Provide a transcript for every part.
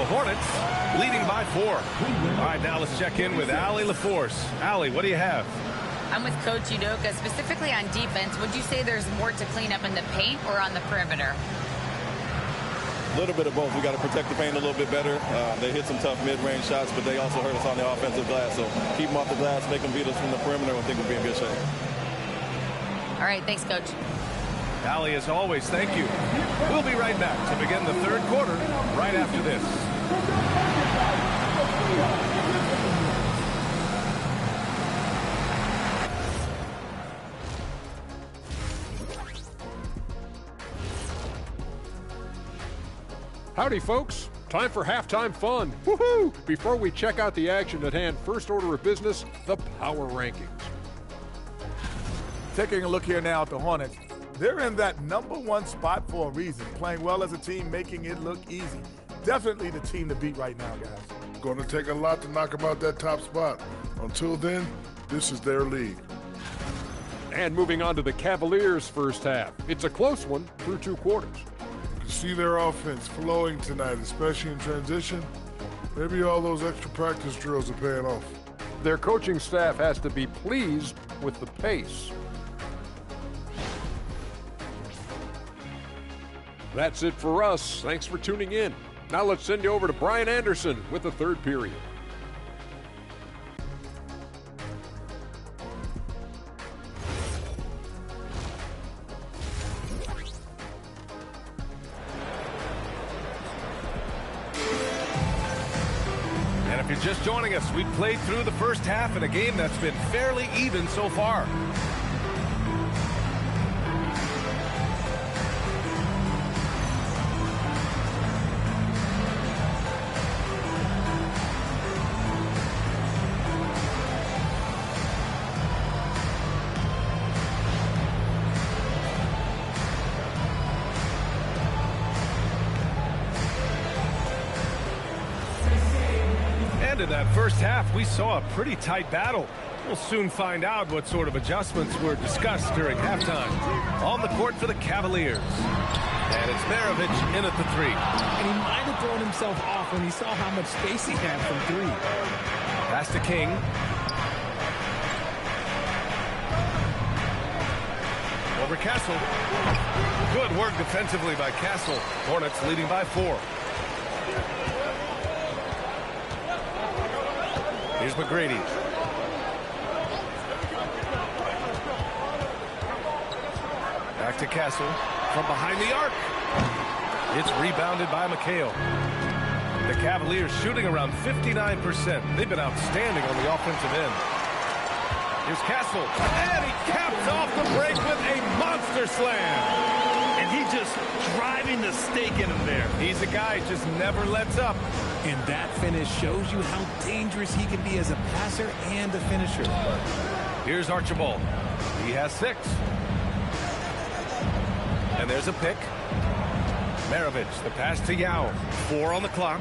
Hornets leading by 4. All right, now let's check in with Allie LaForce. Allie, what do you have? I'm with Coach Udoka. Specifically on defense, would you say there's more to clean up in the paint or on the perimeter? A little bit of both. We got to protect the paint a little bit better. They hit some tough mid-range shots, but they also hurt us on the offensive glass. So keep them off the glass, make them beat us from the perimeter. I think we'll be in good shape. All right, thanks, Coach. Allie, as always, thank you. We'll be right back to begin the third quarter right after this. Howdy, folks. Time for halftime fun. Woohoo! Before we check out the action at hand, first order of business, the power rankings. Taking a look here now at the Hornets. They're in that #1 spot for a reason. Playing well as a team, making it look easy. Definitely the team to beat right now, guys. Going to take a lot to knock them out that top spot. Until then, this is their league. And moving on to the Cavaliers' first half. It's a close one through 2 quarters. You can see their offense flowing tonight, especially in transition. Maybe all those extra practice drills are paying off. Their coaching staff has to be pleased with the pace. That's it for us. Thanks for tuning in. Now let's send you over to Brian Anderson with the third period. And if you're just joining us, we've played through the first half in a game that's been fairly even so far. In that first half, we saw a pretty tight battle. We'll soon find out what sort of adjustments were discussed during halftime. On the court for the Cavaliers. And it's Maravich in at the 3. And he might have thrown himself off when he saw how much space he had from 3. Pass to King. Over Castle. Good work defensively by Castle. Hornets leading by 4. Here's McGrady. Back to Castle from behind the arc. It's rebounded by McHale. The Cavaliers shooting around 59%. They've been outstanding on the offensive end. Here's Castle. And he caps off the break with a monster slam. And he's just driving the stake in him there. He's a guy who just never lets up. And that finish shows you how dangerous he can be as a passer and a finisher. Here's Archibald. He has 6. And there's a pick. Maravich, the pass to Yao. 4 on the clock.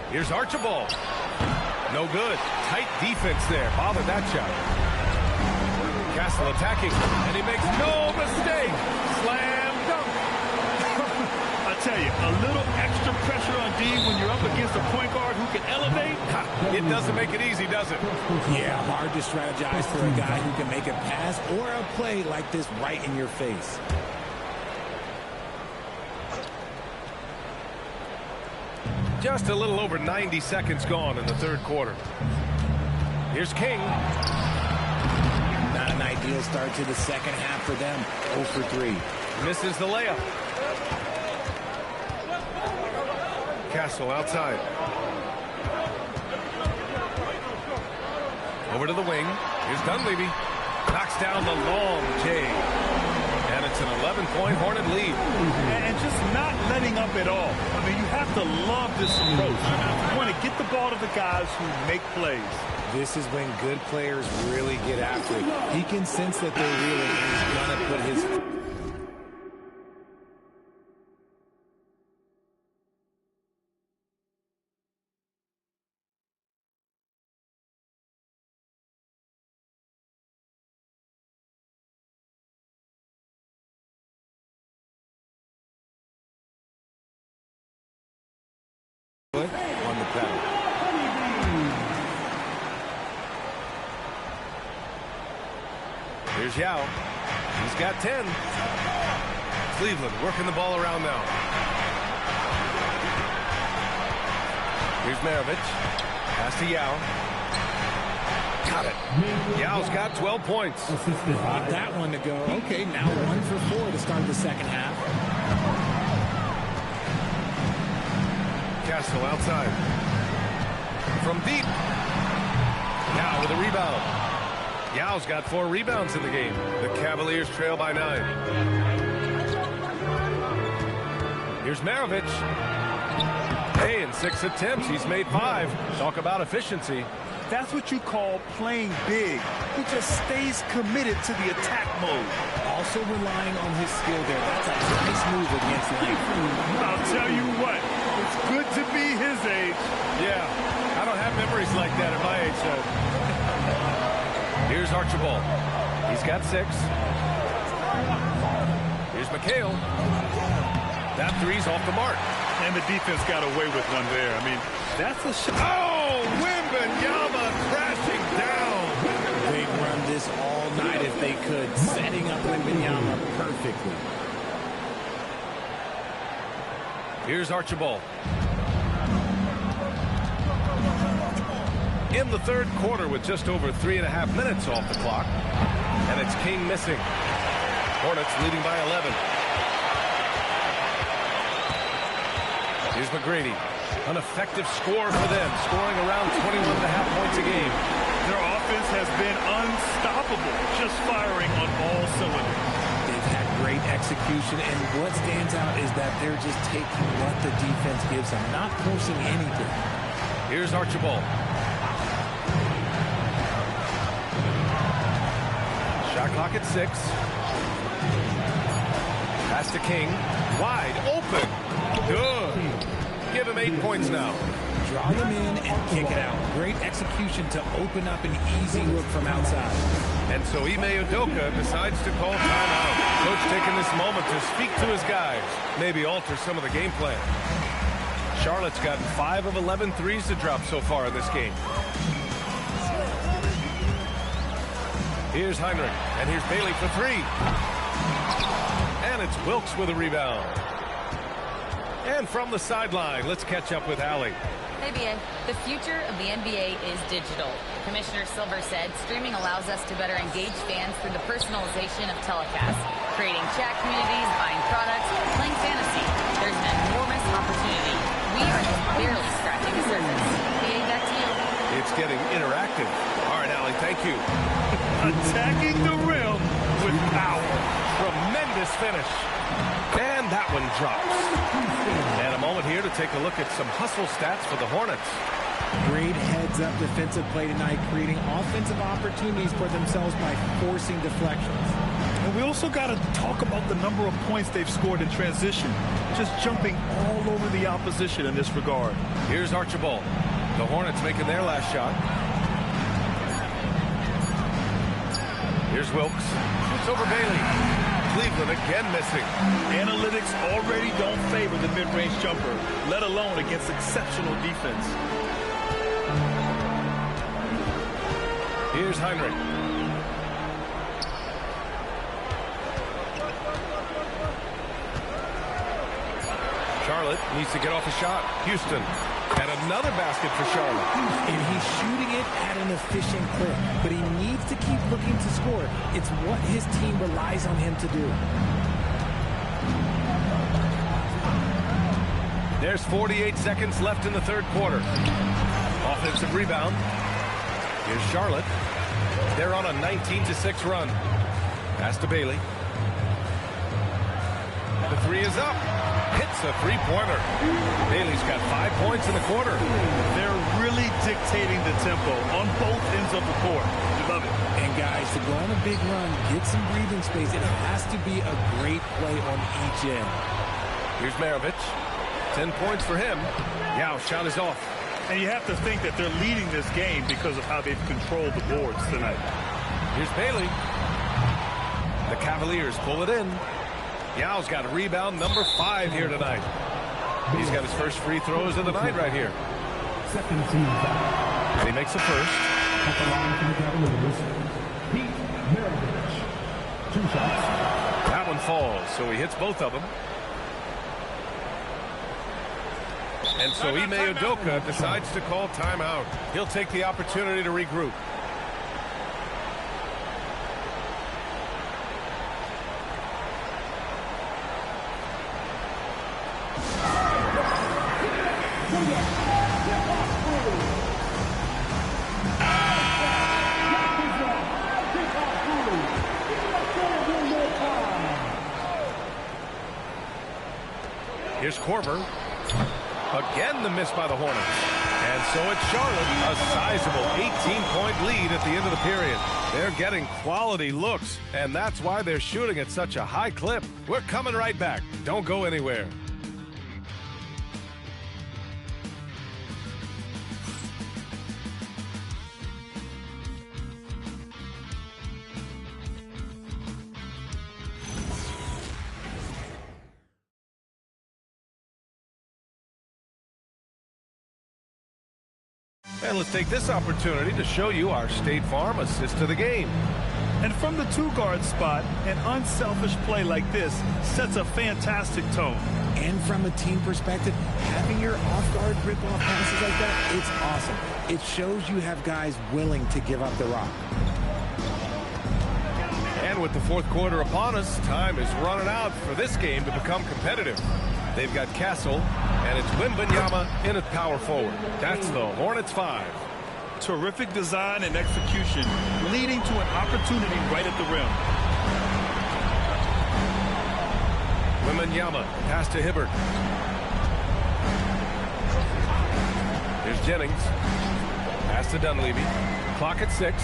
Here's Archibald. No good. Tight defense there. Bothered that shot. Castle attacking. And he makes no mistake. Slam dunk. I tell you, a little extra pressure on D when you're up against a point guard who can elevate. It doesn't make it easy, does it? Yeah, hard to strategize for a guy who can make a pass or a play like this right in your face. Just a little over 90 seconds gone in the third quarter. Here's King. Not an ideal start to the second half for them. 0 for 3. Misses the layup. Castle outside. Over to the wing. Here's Dunleavy. Knocks down the long J. And it's an 11-point Hornet lead. And just not letting up at all. I mean, you have to love this approach. You want to get the ball to the guys who make plays. This is when good players really get after it. He can sense that they're reeling and he's going to put his Here's Yao. He's got 10. Cleveland working the ball around now. Here's Maravich. Pass to Yao. Got it. Yao's got 12 points. Got that one to go. Okay, now 1 for 4 to start the second half. Castle outside. From deep. Yao with a rebound. Yao's got 4 rebounds in the game. The Cavaliers trail by 9. Here's Maravich. Hey, in 6 attempts, he's made 5. Talk about efficiency. That's what you call playing big. He just stays committed to the attack mode. Also relying on his skill there. That's a nice move against length. I'll tell you what, it's good to be his age. Yeah, I don't have memories like that at my age, though. Here's Archibald. He's got 6. Here's McHale. That three's off the mark. And the defense got away with one there. I mean, that's a shot. Oh, Wemby Mara crashing down. They'd run this all night if they could, setting up Wemby Mara perfectly. Here's Archibald. In the third quarter with just over 3.5 minutes off the clock. And it's King missing. Hornets leading by 11. Here's McGrady. An effective score for them, scoring around 21.5 points a game. Their offense has been unstoppable, just firing on all cylinders. They've had great execution, and what stands out is that they're just taking what the defense gives them, not forcing anything. Here's Archibald. Shot clock at 6. Pass to King. Wide open. Good. Give him 8 points now. Draw them in and kick it out. Great execution to open up an easy look from outside. And so Ime Udoka decides to call timeout. Coach taking this moment to speak to his guys. Maybe alter some of the game plan. Charlotte's gotten 5 of 11 threes to drop so far in this game. Here's Heinrich. And here's Bailey for 3. And it's Wilkes with a rebound. And from the sideline, let's catch up with Allie. Hey, BA. The future of the NBA is digital. Commissioner Silver said streaming allows us to better engage fans through the personalization of telecasts, creating chat communities, buying products, playing fantasy. There's an enormous opportunity. We are just barely scratching the surface. BA, back to you. It's getting interactive. All right, Allie, thank you. Attacking the rim with power. Tremendous finish. And that one drops. And a moment here to take a look at some hustle stats for the Hornets. Great heads-up defensive play tonight, creating offensive opportunities for themselves by forcing deflections. And we also got to talk about the number of points they've scored in transition. Just jumping all over the opposition in this regard. Here's Archibald. The Hornets making their last shot. Here's Wilkes. Shoots over Bailey. Cleveland again missing. Analytics already don't favor the mid-range jumper, let alone against exceptional defense. Here's Heinrich. Charlotte needs to get off a shot. Houston. And another basket for Charlotte. And he's shooting it at an efficient clip, but he needs to keep looking to score. It's what his team relies on him to do. There's 48 seconds left in the third quarter. Offensive rebound. Here's Charlotte. They're on a 19-6 run. Pass to Bailey. The 3 is up. Hits a three-pointer. Bailey's got 5 points in the quarter. They're really dictating the tempo on both ends of the court. You love it. And guys, to go on a big run, get some breathing space, it has to be a great play on each end. Here's Maravich. 10 points for him. Yao, shot is off. And you have to think that they're leading this game because of how they've controlled the boards tonight. Here's Bailey. The Cavaliers pull it in. Yao's got a rebound number 5 here tonight. He's got his first free throws of the night right here. And he makes the first. That one falls, so he hits both of them. And so Ime Udoka decides to call timeout. He'll take the opportunity to regroup. Here's Korver. Again, the miss by the Hornets. And so it's Charlotte, a sizable 18-point lead at the end of the period. They're getting quality looks, and that's why they're shooting at such a high clip. We're coming right back. Don't go anywhere. And let's take this opportunity to show you our State Farm assist to the game. And from the two-guard spot, an unselfish play like this sets a fantastic tone. And from a team perspective, having your off-guard rip-off passes like that, it's awesome. It shows you have guys willing to give up the rock. And with the fourth quarter upon us, time is running out for this game to become competitive. They've got Castle, and it's Wemby Mara in at power forward. That's the Hornets 5. Terrific design and execution, leading to an opportunity right at the rim. Wemby Mara, pass to Hibbert. Here's Jennings. Pass to Dunleavy. Clock at 6.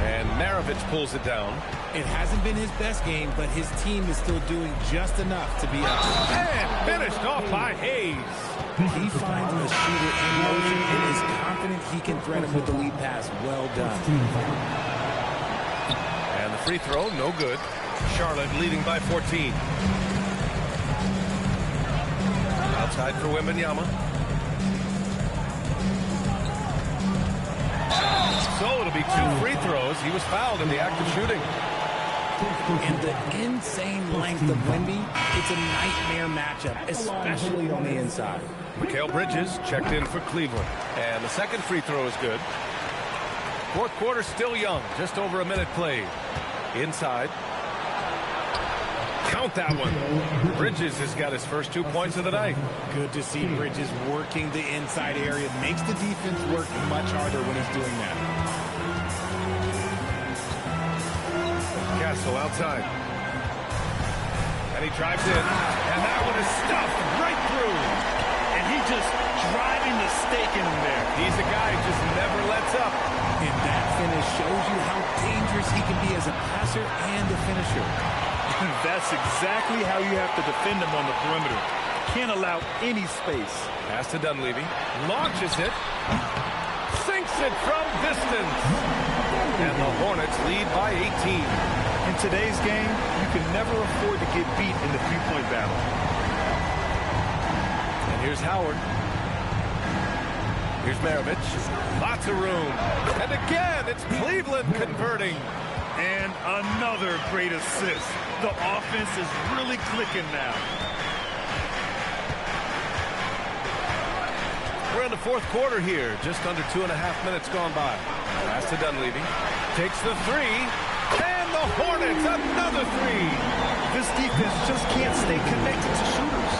And Maravich pulls it down. It hasn't been his best game, but his team is still doing just enough to be up. And finished off by Hayes. He finds a shooter in motion and is confident he can thread him with the lead pass. Well done. And the free throw, no good. Charlotte leading by 14. Outside for Wemby Mara. So it'll be 2 free throws. He was fouled in the act of shooting. And the insane length of Wemby, it's a nightmare matchup, especially on the inside. Mikal Bridges checked in for Cleveland. And the second free throw is good. Fourth quarter still young, just over a minute played. Inside. Count that one. Bridges has got his first 2 points of the night. Good to see Bridges working the inside area. Makes the defense work much harder when he's doing that. Castle outside. And he drives in. And that one is stuffed right through. And he just driving the stake in him there. He's a guy who just never lets up. And that finish shows you how dangerous he can be as a passer and a finisher. That's exactly how you have to defend him on the perimeter. Can't allow any space. Pass to Dunleavy. Launches it. Sinks it from distance. And the Hornets lead by 18. In today's game, you can never afford to get beat in the three-point battle. And here's Howard. Here's Maravich. Lots of room. And again, it's Cleveland converting. And another great assist. The offense is really clicking now. We're in the fourth quarter here. Just under 2.5 minutes gone by. Pass to Dunleavy. Takes the 3. And the Hornets, another 3. This defense just can't stay connected to shooters.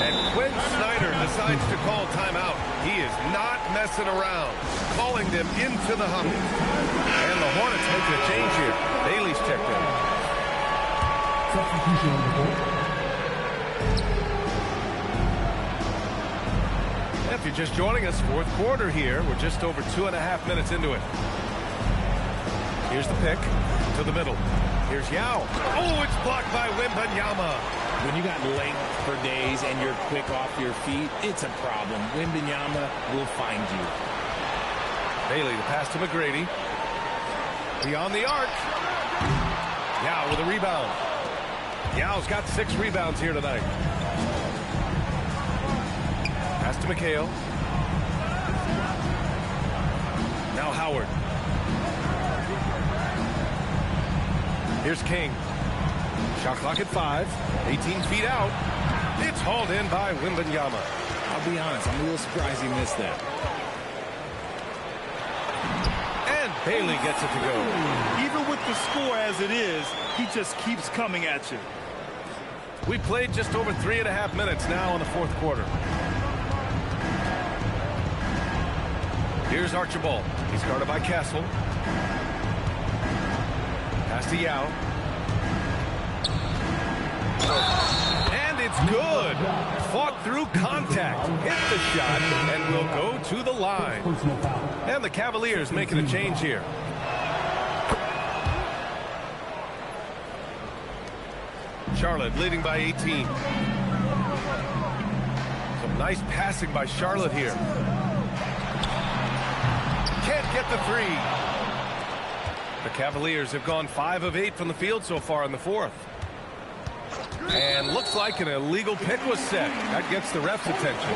And Quinn Snyder decides to call timeout. He is not messing around. Calling them into the hunt. And the Hornets making a change here. Bailey's checked in. If you're just joining us, fourth quarter here. We're just over 2.5 minutes into it. Here's the pick to the middle. Here's Yao. Oh, it's blocked by Wemby Mara. When you got length for days and you're quick off your feet, it's a problem. Wemby Mara will find you. Bailey, the pass to McGrady. Beyond the arc. Yao with a rebound. Yao's got 6 rebounds here tonight. Pass to McHale. Now Howard. Here's King. Shot clock at 5. 18 feet out. It's hauled in by Wemby Mara. I'll be honest, I'm a little surprised he missed that. And Bailey gets it to go. Even with the score as it is, he just keeps coming at you. We played just over 3.5 minutes now in the fourth quarter. Here's Archibald. He's guarded by Castle. Pass to Yao. And it's good. Fought through contact. Hit the shot and will go to the line. And the Cavaliers making a change here. Charlotte leading by 18. Some nice passing by Charlotte here. Can't get the three. The Cavaliers have gone 5 of 8 from the field so far in the fourth. And looks like an illegal pick was set. That gets the ref's attention.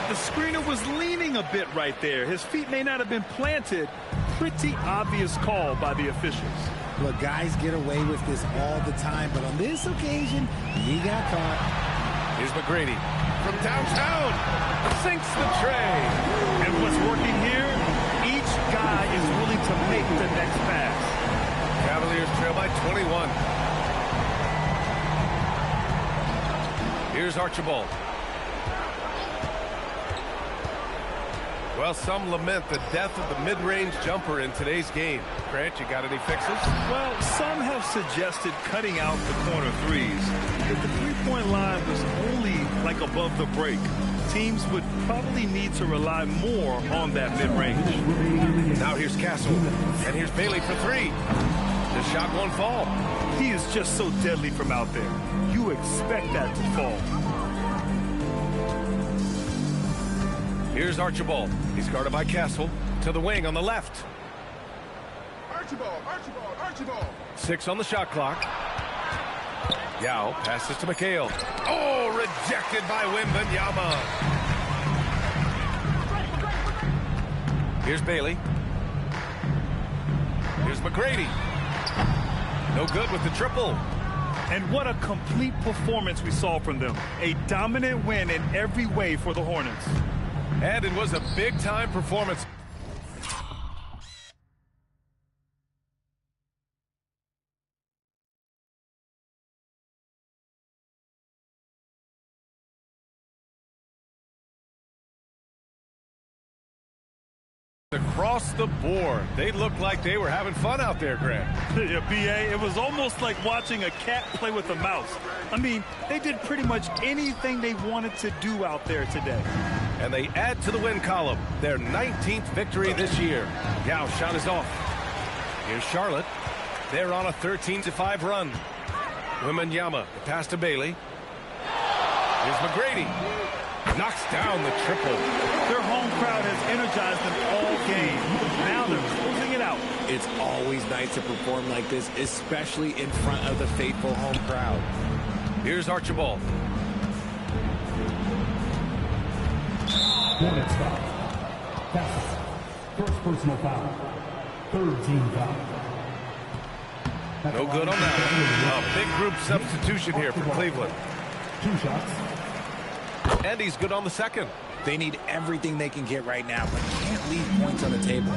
The screener was leaning a bit right there. His feet may not have been planted. Pretty obvious call by the officials. Look, guys get away with this all the time, but on this occasion, he got caught. Here's McGrady from downtown. Sinks the tray. And what's working here? Each guy is willing to make the next pass. Cavaliers trail by 21. Here's Archibald. Well, some lament the death of the mid-range jumper in today's game. Grant, you got any fixes? Well, some have suggested cutting out the corner threes. If the three-point line was only like above the break, teams would probably need to rely more on that mid-range. Now here's Castle, and here's Bailey for 3. The shot won't fall. He is just so deadly from out there. You expect that to fall. Here's Archibald. He's guarded by Castle. To the wing on the left. Archibald. 6 on the shot clock. Yao passes to McHale. Oh, rejected by Wemby Mara. Here's Bailey. Here's McGrady. No good with the triple. And what a complete performance we saw from them. A dominant win in every way for the Hornets. And it was a big-time performance. Across the board. They looked like they were having fun out there, Grant. Yeah, B.A., it was almost like watching a cat play with a mouse. I mean, they did pretty much anything they wanted to do out there today. And they add to the win column, their 19th victory this year. Yao shot is off. Here's Charlotte. They're on a 13-5 run. Wemby Mara, the pass to Bailey. Here's McGrady. Knocks down the triple. Their home crowd has energized them all game. Now they're closing it out. It's always nice to perform like this, especially in front of the faithful home crowd. Here's Archibald. Hornets foul. Castle. First personal foul. Third team foul. No good on that one. A big group substitution here for Cleveland. 2 shots. And he's good on the second. They need everything they can get right now, but can't leave points on the table.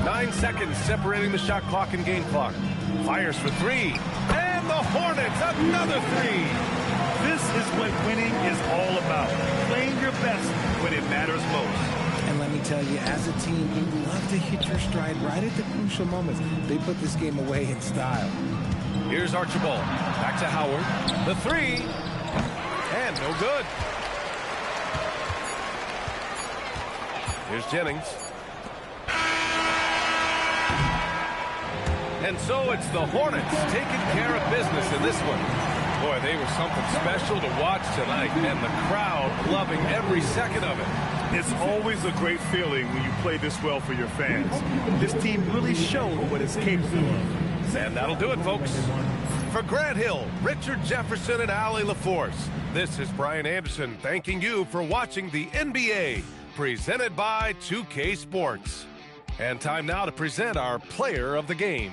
9 seconds separating the shot clock and game clock. Fires for 3. And the Hornets, another 3. This is what winning is all about. Playing your best when it matters most. And let me tell you, as a team, you love to hit your stride right at the crucial moments. They put this game away in style. Here's Archibald. Back to Howard. The 3. And no good. Here's Jennings. And so it's the Hornets taking care of business in this one. Boy, they were something special to watch tonight, and the crowd loving every second of it. It's always a great feeling when you play this well for your fans. This team really showed what it's capable of. And that'll do it, folks. For Grant Hill, Richard Jefferson, and Allie LaForce, this is Brian Anderson thanking you for watching the NBA presented by 2K Sports. And time now to present our player of the game.